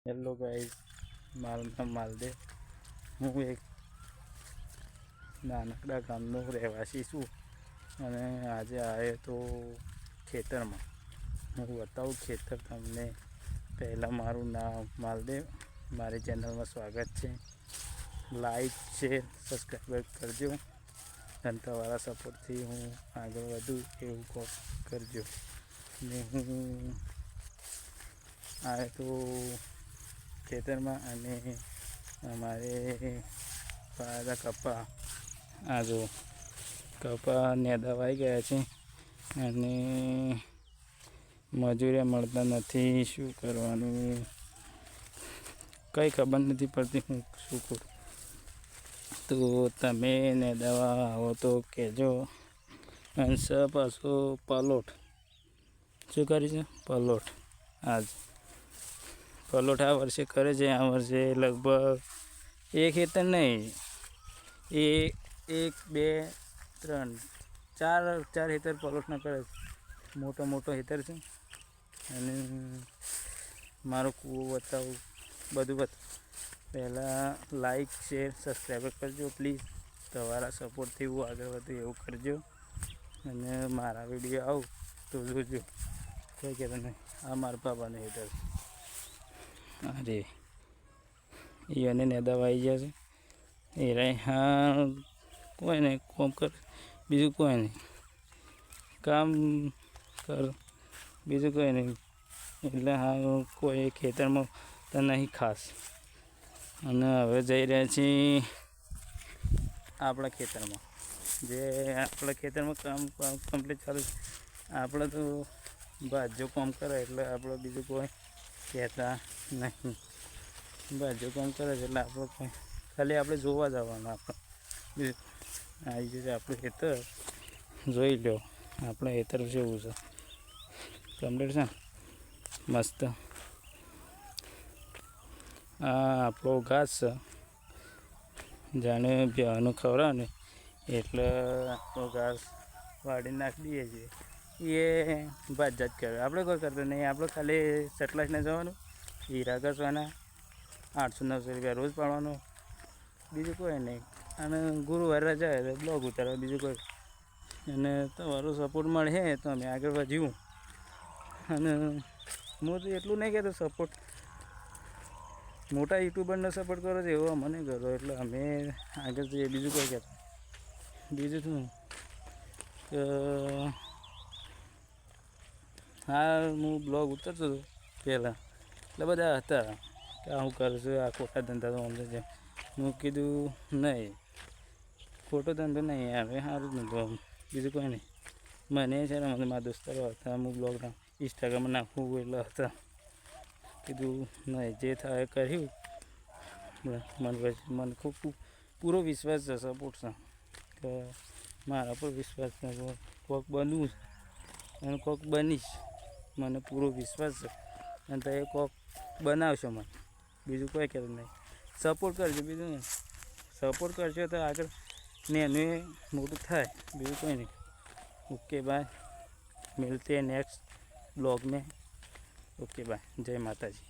Hello guys, મારું નામ માલદેવ. હું એક નાનકડા ગામનો રહેવાસી છું અને આજે આવ્યો તો ખેતરમાં. હું બતાવું ખેતર તમને. પહેલાં મારું નામ માલદેવ. મારી ચેનલમાં સ્વાગત છે. લાઈક શેર સબસ્ક્રાઈબ કરજો અને તમારા સપોર્ટથી હું આગળ વધું એવું કરજો. ને હું આવ્યો તો ખેતરમાં અને અમારે પાડા કપા આ જો કપા નેદાવાઈ ગયા છે અને મજૂરિયા મળતા નથી. શું કરવાનું કંઈ ખબર નથી પડતી, હું શું કરું. તો તમે નેદાવા આવો તો કહેજો. અને પાછો પલોટ શું કરી છે? પલોટ પલોટ આ વર્ષે કરે છે. આ વર્ષે લગભગ એક ખેતર નહીં, એ 1 2 3 4 ખેતર પલોટના કરે છે. મોટો ખેતર છે. અને મારો કૂવો બતાવું, બધું બતાવું. પહેલાં લાઈક શેર સબસ્ક્રાઈબ કરજો પ્લીઝ. તમારા સપોર્ટથી હું આગળ વધું એવું કરજો. અને મારા વિડીયો આવું તો જોજો. કોઈ કહેતો નહીં. આ મારા પાપાનું ખેતર. અરે એને નેદાવા આવી ગયા છે. એ રહે હા, કોઈ નહીં કોમ કર, બીજું કોઈ નહીં કામ કર, બીજું કોઈ નહીં. એટલે હા કોઈ ખેતરમાં તો નહીં ખાસ. અને હવે જઈ રહ્યા છીએ આપણા ખેતરમાં. જે આપણા ખેતરમાં કામ કમ્પ્લીટ ચાલુ છે. આપણે તો ભાજ્યો કામ કરે એટલે આપણે બીજું કોઈ કહેતા નહીં. ભાજ્યો કામ કરે છે એટલે આપણે કોઈ ખાલી આપણે જોવા જવાનું. આપણે બીજું આવી જશે આપણું ખેતર. જોઈ લો આપણે ખેતર જેવું છે, કમ્પ્લીટ છે મસ્ત. આ આપણો ઘાસ છે. જાણે ભેવાનું ખવડાવે ને એટલે આપણો ઘાસ વાળી નાખી દઈએ છીએ. એ ભાજ્યા જ કરે, આપણે કોઈ કરતો નહીં. આપણે ખાલી સટલાસને જવાનું, હીરા ઘસવાના, 800 900 રૂપિયા રોજ પાડવાનો, બીજું કોઈ નહીં. અને ગુરુવાર રજા એટલે બ્લોગ ઉતારવા, બીજું કોઈ. અને તમારો સપોર્ટ મળે તો અમે આગળ વધ્યું. અને હું તો એટલું નહીં કહેતો સપોર્ટ મોટા યુટ્યુબરને સપોર્ટ કરો છો એવો અમને કરો એટલે અમે આગળ જઈએ. બીજું કોઈ કહેતો. બીજું શું કે હા, હું બ્લોગ ઉતરતો હતો પહેલાં એટલે બધા હતા કે હું કરું છું, આ ખોટા ધંધા તો અમને છે. હું કીધું નહીં, ખોટો ધંધો નહીં આવે, સારું ધંધો, બીજું કોઈ નહીં. મને છે ને મને મારા દોસ્તારો હતા, હું બ્લોગ ઇન્સ્ટાગ્રામમાં નાખવું એટલે હતા. કીધું નહીં, જે થાય કર્યું. મને ખૂબ પૂરો વિશ્વાસ છે, સપોર્ટ છે કે મારા પર વિશ્વાસ છે. કોક બનવું છે અને કોક બનીશ, મને પૂરો વિશ્વાસ છે. અને તો એ કોક બનાવશો મને, બીજું કોઈ કહેતું નહીં. સપોર્ટ કરજો, બીજું નહીં. સપોર્ટ કરશો તો આગળ ને એનું મોટું થાય, બીજું કોઈ નહીં. ओके बाय, मिलते हैं नेक्स्ट ब्लॉग में. ओके बाय, जय माता जी.